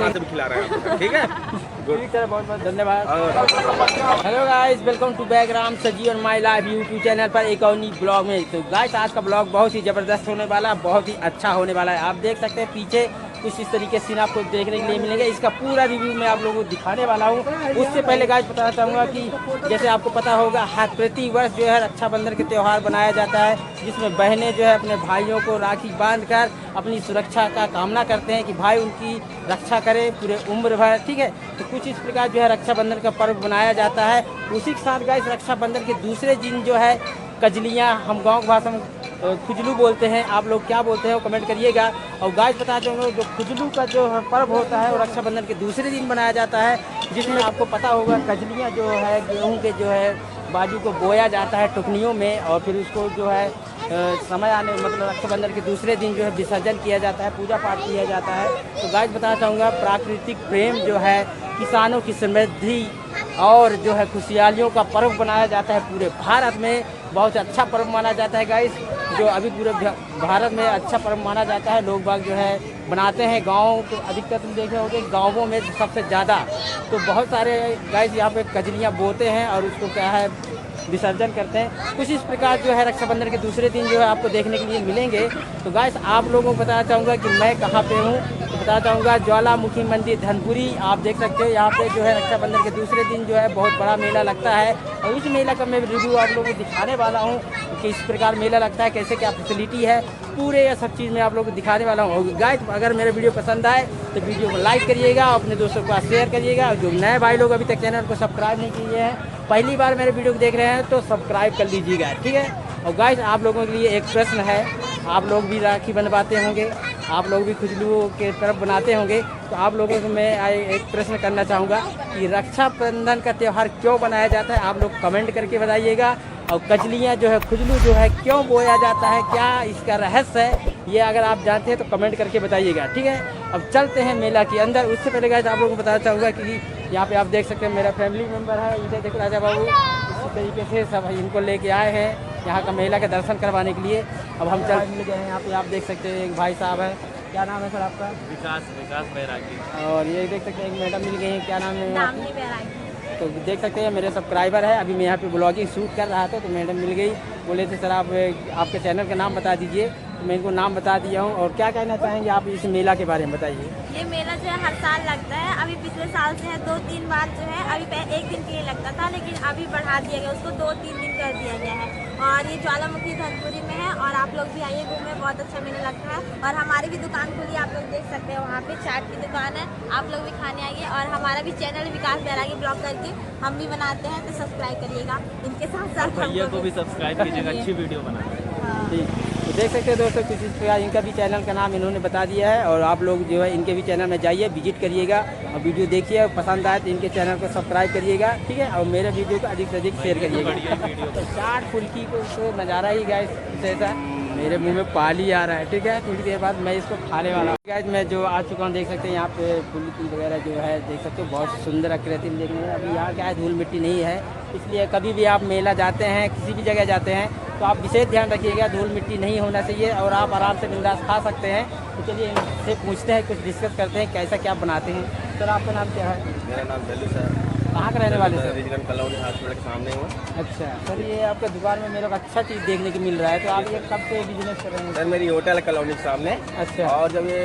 दुकान से भी खिला रहे हैं, ठीक है। ठीक है, बहुत बहुत धन्यवाद। Hello guys, welcome to back Ram सजी और माई लाइफ यूट्यूब चैनल पर एक और नई ब्लॉग में। तो गाइस आज का ब्लॉग बहुत ही ज़बरदस्त होने वाला है, बहुत ही अच्छा होने वाला है। आप देख सकते हैं पीछे कुछ इस तरीके सीन आपको देखने के लिए मिलेंगे। इसका पूरा रिव्यू मैं आप लोगों को दिखाने वाला हूँ। उससे पहले गाइस बताना चाहूँगा कि जैसे आपको पता होगा हर प्रति वर्ष जो है रक्षाबंधन के त्यौहार बनाया जाता है, जिसमें बहनें जो है अपने भाइयों को राखी बांधकर अपनी सुरक्षा का कामना करते हैं कि भाई उनकी रक्षा करे पूरे उम्र भर, ठीक है। तो कुछ इस प्रकार जो है रक्षाबंधन का पर्व बनाया जाता है। उसी के साथ गाइस रक्षाबंधन के दूसरे दिन जो है कजलियाँ, हम गाँव की भाषा में खुजलू बोलते हैं, आप लोग क्या बोलते हैं वो कमेंट करिएगा। और गाइस बता दूँगा जो खुजलू का जो पर्व होता है वो रक्षाबंधन के दूसरे दिन बनाया जाता है, जिसमें आपको पता होगा कजलियाँ जो है गेहूँ के जो है बाजू को बोया जाता है टुकनियों में, और फिर उसको जो है समय आने मतलब रक्षाबंधन के दूसरे दिन जो है विसर्जन किया जाता है, पूजा पाठ किया जाता है। तो गाइस बताना चाहूँगा प्राकृतिक प्रेम जो है, किसानों की समृद्धि और जो है खुशहालियों का पर्व बनाया जाता है पूरे भारत में। बहुत अच्छा पर्व माना जाता है गाइस, जो अभी पूरे भारत में अच्छा पर्व माना जाता है। लोग बाग जो है बनाते हैं, गाँव तो अधिकतर तुम देखे होंगे गाँवों में सबसे ज़्यादा। तो बहुत सारे गाइस यहाँ पे कजलियाँ बोते हैं और उसको क्या है विसर्जन करते हैं। कुछ इस प्रकार जो है रक्षाबंधन के दूसरे दिन जो है आपको देखने के लिए मिलेंगे। तो गाइस आप लोगों को बताना चाहूँगा कि मैं कहाँ पे हूँ, तो बताना चाहूँगा ज्वालामुखी मंदिर धनपुरी। आप देख सकते हो यहाँ पे जो है रक्षाबंधन के दूसरे दिन जो है बहुत बड़ा मेला लगता है, और इस मेला का मैं रिव्यू आप लोगों को दिखाने वाला हूँ कि इस प्रकार मेला लगता है, कैसे क्या फैसिलिटी है, पूरे ये सब चीज़ मैं आप लोगों को दिखाने वाला हूँ। गाइस अगर मेरे वीडियो पसंद आए तो वीडियो को लाइक करिएगा, अपने दोस्तों के पास शेयर करिएगा। और जो नए भाई लोग अभी तक चैनल को सब्सक्राइब नहीं किए हैं, पहली बार मेरे वीडियो को देख रहे हैं तो सब्सक्राइब कर लीजिएगा, ठीक है। और गाइस आप लोगों के लिए एक प्रश्न है, आप लोग भी राखी बनवाते होंगे, आप लोग भी खुजलू के तरफ बनाते होंगे, तो आप लोगों को मैं एक प्रश्न करना चाहूँगा कि रक्षाबंधन का त्यौहार क्यों बनाया जाता है, आप लोग कमेंट करके बताइएगा। और कजलियाँ जो है खुजलू जो है क्यों बोया जाता है, क्या इसका रहस्य है, ये अगर आप जानते हैं तो कमेंट करके बताइएगा, ठीक है। अब चलते हैं मेला के अंदर। उससे पहले गाइस आप लोगों को बताना चाहूँगा कि यहाँ पे आप देख सकते हैं मेरा फैमिली मेम्बर है, इधर देखो राजा बाबू, इसी तरीके से सब इनको लेके आए हैं यहाँ का मेला का दर्शन करवाने के लिए। अब हम चल मिल गए हैं यहाँ पे, आप देख सकते हैं एक भाई साहब है, क्या नाम है सर आपका? विकास बैरागी। और ये देख सकते हैं एक मैडम मिल गई हैं, क्या नाम है? तो देख सकते हैं मेरे सब्सक्राइबर है। अभी मैं यहाँ पे ब्लॉगिंग शूट कर रहा था तो मैडम मिल गई, बोले थे सर आप आपके चैनल का नाम बता दीजिए, तो मैं इनको नाम बता दिया हूँ। और क्या कहना चाहेंगे आप इस मेला के बारे में बताइए। ये मेला जो है हर साल लगता है, अभी पिछले साल से है 2-3 बार जो है, अभी एक दिन के लिए लगता था लेकिन अभी बढ़ा दिया गया, उसको 2-3 दिन कर दिया गया है। और ये ज्वालामुखी धनपुरी में है, और आप लोग भी आइए घूमे, बहुत अच्छा मेला लगता है। और हमारी भी दुकान खुली, आप लोग देख सकते हैं वहाँ पे चाट की दुकान है, आप लोग भी खाने आइए। और हमारा भी चैनल विकास बैरागी ब्लॉग करके हम भी बनाते हैं, तो सब्सक्राइब करिएगा इनके साथ साथ भैया को भी सब्सक्राइब कीजिएगा, अच्छी वीडियो बनाते हैं। ठीक, तो देख सकते हैं दोस्तों कुछ इस प्रकार इनका भी चैनल का नाम इन्होंने बता दिया है। और आप लोग जो है इनके भी चैनल में जाइए, विजिट करिएगा और वीडियो देखिए, पसंद आए तो इनके चैनल को सब्सक्राइब करिएगा, ठीक है। और मेरे वीडियो को अधिक से अधिक शेयर करिएगा। तो चाट फुल्की को तो नज़ारा ही गाइस ऐसा, मेरे मुंह में पानी आ रहा है, ठीक है। थोड़ी देर बाद मैं इसको खाने वाला हूँ गाइस। मैं जो आ चुका हूँ, देख सकते हैं यहाँ पे फुल्की वगैरह जो है देख सकते हो, बहुत सुंदर आकृति में देखने में। अभी यहाँ क्या है धूल मिट्टी नहीं है, इसलिए कभी भी आप मेला जाते हैं, किसी भी जगह जाते हैं तो आप विशेष ध्यान रखिएगा, धूल मिट्टी नहीं होना चाहिए और आप आराम से बिंदास खा सकते हैं। तो चलिए इनसे पूछते हैं, कुछ डिस्कस करते हैं कैसा क्या बनाते हैं। सर आपका नाम क्या है? मेरा नाम दलू सर। कहाँ के रहने वाले सर? रीजनल कॉलोनी हॉस्पिटल के सामने हूँ। अच्छा सर, ये आपके दुकान में मेरे को अच्छा चीज़ देखने को मिल रहा है, तो आप ये कब से बिजनेस कर रहे हैं? सर मेरी होटल कॉलोनी के सामने। अच्छा। और जब ये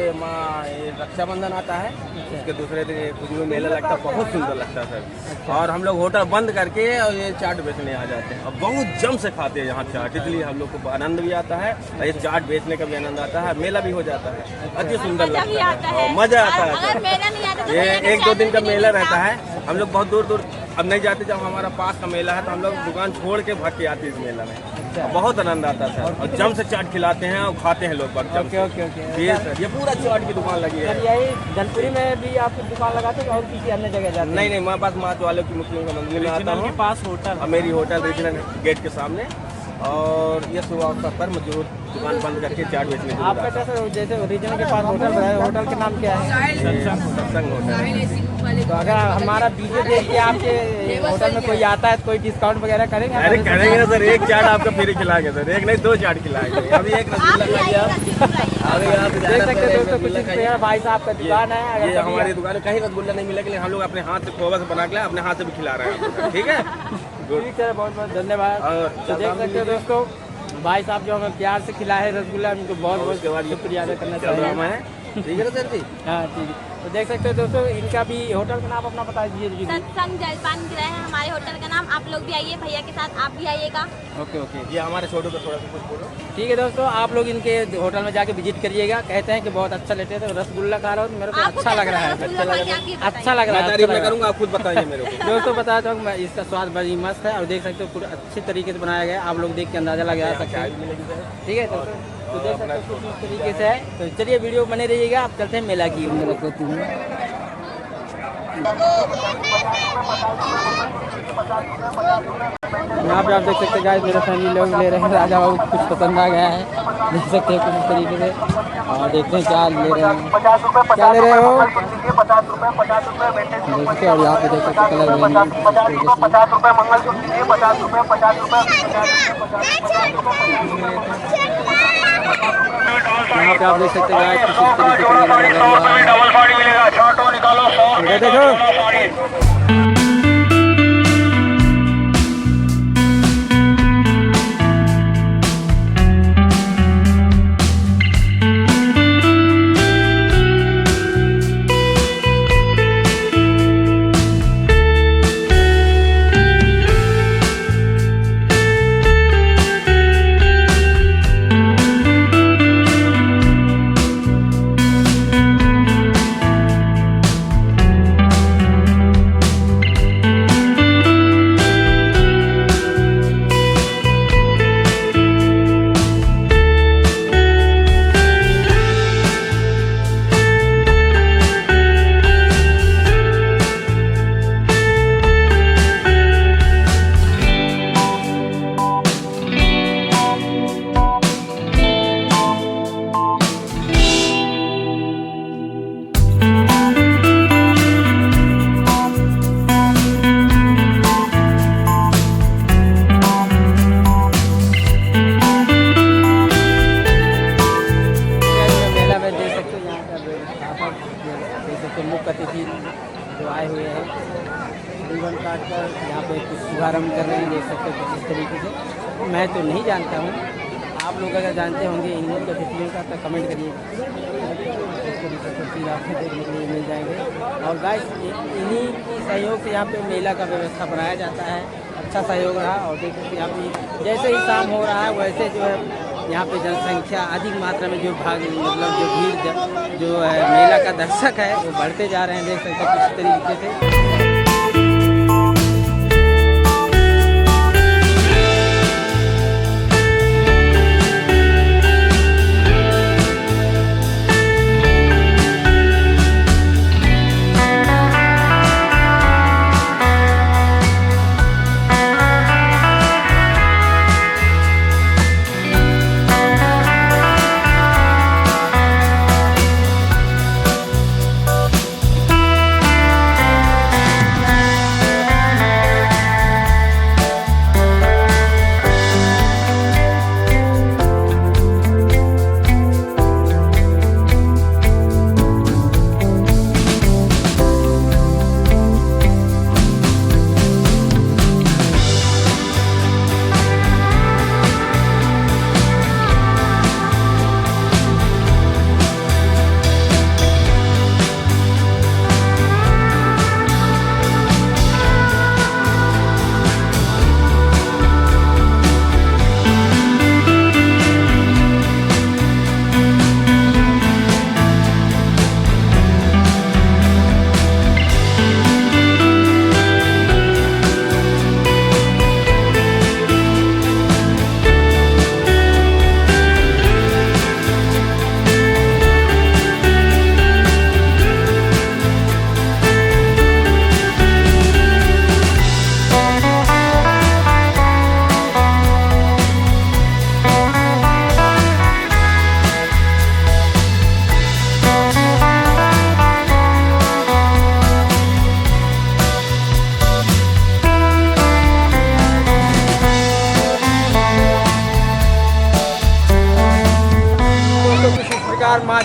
रक्षाबंधन आता है उसके दूसरे दिन खुजलू मेला लगता है, बहुत सुंदर लगता है सर। अच्छा। और हम लोग होटल बंद करके और ये चाट बेचने आ जाते हैं और बहुत जम से खाते हैं यहाँ चाट, इसलिए हम लोग को आनंद भी आता है और ये चाट बेचने का भी आनंद आता है, मेला भी हो जाता है, अति सुंदर लगता है और मजा आता है। ये 1-2 दिन का मेला रहता है, हम लोग बहुत दूर दूर अब नहीं जाते, जब हमारा पास का मेला है तो हम लोग दुकान छोड़ के भाग के आते हैं इस मेला में। अच्छा। बहुत आनंद आता है सर, और जम से चाट खिलाते हैं और खाते हैं लोग बाग जम से। Okay okay okay. ये सर ये पूरा चाट की दुकान लगी है। सर यही धनपुरी में भी आपकी दुकान लगाते हैं और किसी अन्य जगह जाते हैं? नहीं, मेरे पास माँ वाले की मुस्लिम का मंदिर में आता रीजनल हूँ, के पास होटल और मेरी होटल रीजनल गेट के सामने। और ये सुबह अवसर पर मजदूर दुकान बंद करके चाट बेचने के लिए आपका जैसे ओरिजिनल के पास होटल है, होटल का नाम क्या है? सत्संग होटल। तो अगर हमारा वीडियो देख के आपके होटल में कोई आता है तो कोई डिस्काउंट वगैरह करेंगे? अरे करेंगे ना सर, एक चाट आपको फ्री खिलाएंगे सर, एक नहीं 2 चाट खिलाएंगे। अभी एक रसगुल्ला खा लिया। अभी आप देख सकते हो दोस्तों, कुछ इंस्पायर भाई साहब का दुकान है। ये अगर हमारी दुकान कहीं रसगुल्ला नहीं मिलेगा, लेकिन हम लोग अपने हाथ से खोवा से बना के अपने हाथ से भी खिला रहे हैं आपको, ठीक है। ठीक है, बहुत बहुत धन्यवाद। और तो देख सकते हो दोस्तों, भाई साहब जो हमें प्यार से खिलाए रसगुल्ला, उनको बहुत बहुत शुक्रिया अदा करना चाहिए। ठीक है ना सर जी। हाँ ठीक है। तो देख सकते हो दोस्तों, इनका भी होटल का नाम अपना बता दीजिए। सत्संग जलपान गृह है हमारे होटल का नाम। आप लोग भी आइए, भैया के साथ आप भी आइएगा। ओके ओके, ये हमारे छोटू को थोड़ा सा कुछ बोलो। ठीक है दोस्तों, आप लोग इनके होटल में जाके विजिट करिएगा। कहते हैं कि बहुत अच्छा लेते हैं। तो रसगुल्ला खा रहा हूँ, मेरे को आपको अच्छा लग रहा है, कैसा लगा? आप ये अच्छा लग रहा मैं है, तारीफ अच्छा मैं लग रहा करूँगा, आप खुद बताइए मेरे को। है। दोस्तों बताता हूँ मैं, इसका स्वाद बड़ी मस्त है और देख सकते हो पूरा अच्छे तरीके से बनाया गया है। आप लोग देख के अंदाजा लगा सकते हैं, ठीक है। तो देख सकते हो कुछ इस तरीके से है। तो चलिए वीडियो बने रहिएगा। आप चलते हैं मेला की यहाँ पे आप देख सकते हैं गाइस, मेरे फैमिली लोग ले रहे हैं राजा बाबू, कुछ पसंद आ गया है, देख सकते हैं कुछ इस तरीके से। और देखते हैं क्या ले रहे हैं, क्या ले रहे हो, देख सकते हैं। और यहाँ पे देख सकते हैं कलर यहाँ पे आप देख सकते हैं गाइस, कुछ इस तरीके से मेला लगा हुआ है। देखो मुख्य अतिथि जो आए हुए हैं रिबन काट कर यहाँ पे कुछ शुभारम्भ कर रहे हैं, देख सकते हो कुछ इस तरीके से। मैं तो नहीं जानता हूँ, आप लोग अगर जानते होंगे इन लोग के अतिथियों का तो कमेंट करिए, इस तरीके से चीज़ आपको देखने के लिए मिल जाएंगे। और गाइस इन्हीं की सहयोग से यहाँ पे मेला का व्यवस्था बनाया जाता है, अच्छा सहयोग रहा। और देख सकते यहाँ पे जैसे ही शाम हो रहा है वैसे जो है यहाँ पे जनसंख्या अधिक मात्रा में जो मतलब जो भीड़ जो है मेला का दर्शक है वो बढ़ते जा रहे हैं, देख सकते हैं किस तरीके से।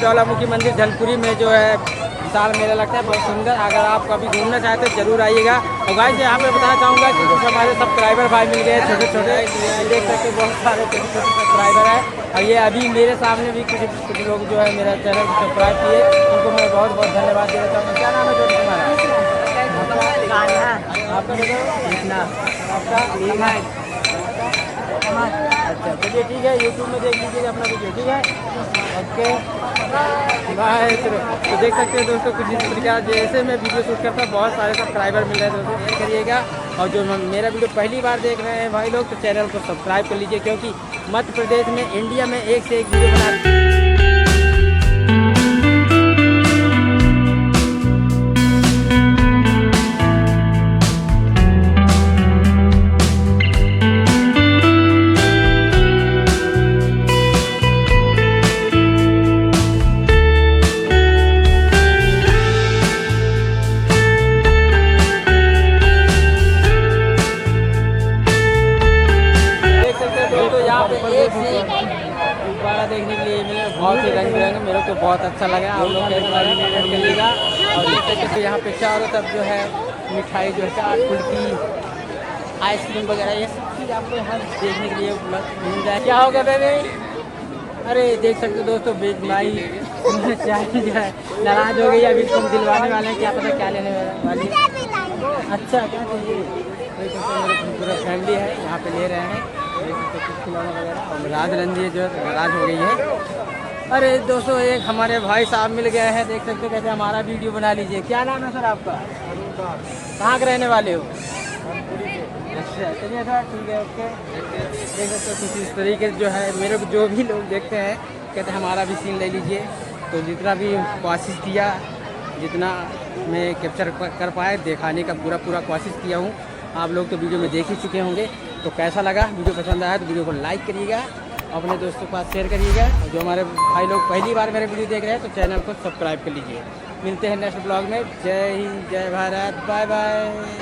ज्वालामुखी मंदिर धनपुरी में जो है विशाल मेला लगता है, बहुत सुंदर। अगर आप कभी घूमना चाहते हैं जरूर आइएगा। और गाइस यहाँ पे बताना चाहूँगा कि कुछ हमारे सब्सक्राइबर भाई मिल गए छोटे छोटे, देख सकते बहुत सारे छोटे छोटे सब्सक्राइबर हैं। और ये अभी मेरे सामने भी कुछ लोग जो है मेरा चैनल को सब्सक्राइब किए, उनको मैं बहुत बहुत धन्यवाद देना चाहूँगा। क्या नाम है छोटे तुम्हारा? आपका इतना आपका? अच्छा चलिए ठीक है, यूट्यूब में देख लीजिएगा अपना वीडियो, ठीक है, ओके बाय। तो देख सकते हैं दोस्तों कुछ इस प्रकार जैसे मैं वीडियो शूट करता हूँ बहुत सारे सब्सक्राइबर मिल रहे हैं दोस्तों, शेयर करिएगा। और जो मेरा वीडियो पहली बार देख रहे हैं भाई लोग तो चैनल को सब्सक्राइब कर लीजिए, क्योंकि मध्य प्रदेश में इंडिया में एक से एक वीडियो बना गुब्बारा देखने के लिए मिले, बहुत ही रंग बिरंगे, मेरे को बहुत अच्छा लगा। आप लोग कैसे लगा करिएगा। और जैसे यहाँ पे चारों तरफ जो है मिठाई जो है चाट फुल्की आइसक्रीम वगैरह ये सब चीज़ आपको यहाँ देखने के लिए मिल जाए। क्या हो गया बेबी? अरे देख सकते हो दोस्तों बेबी भाई चाय जो है नाराज हो गई, अभी तुम दिलवाने वाले हैं, क्या पता क्या लेने वाली। अच्छा क्या चाहिए? मेरे पूरा फैमिली है यहाँ पे ले रहे हैं कुछ खिलौना वगैरह। और राज रंजी जो है नाराज हो गई है। अरे दोस्तों एक हमारे भाई साहब मिल गए हैं, देख सकते हो, कहते हैं हमारा वीडियो बना लीजिए। क्या नाम है सर आपका? कहाँ के रहने वाले हो? अच्छा चलिए सर ठीक है, ओके। देख सकते हो कुछ इस तरीके जो है मेरे को जो भी लोग देखते हैं कहते हैं हमारा भी सीन ले लीजिए। तो जितना भी कोशिश किया, जितना मैं कैप्चर कर पाए दिखाने का पूरा कोशिश किया हूँ। आप लोग तो वीडियो में देख ही चुके होंगे। तो कैसा लगा, वीडियो पसंद आया तो वीडियो को लाइक करिएगा, अपने दोस्तों के पास शेयर करिएगा। और जो हमारे भाई लोग पहली बार मेरे वीडियो देख रहे हैं तो चैनल को सब्सक्राइब कर लीजिए। मिलते हैं नेक्स्ट ब्लॉग में। जय हिंद, जय भारत, बाय बाय।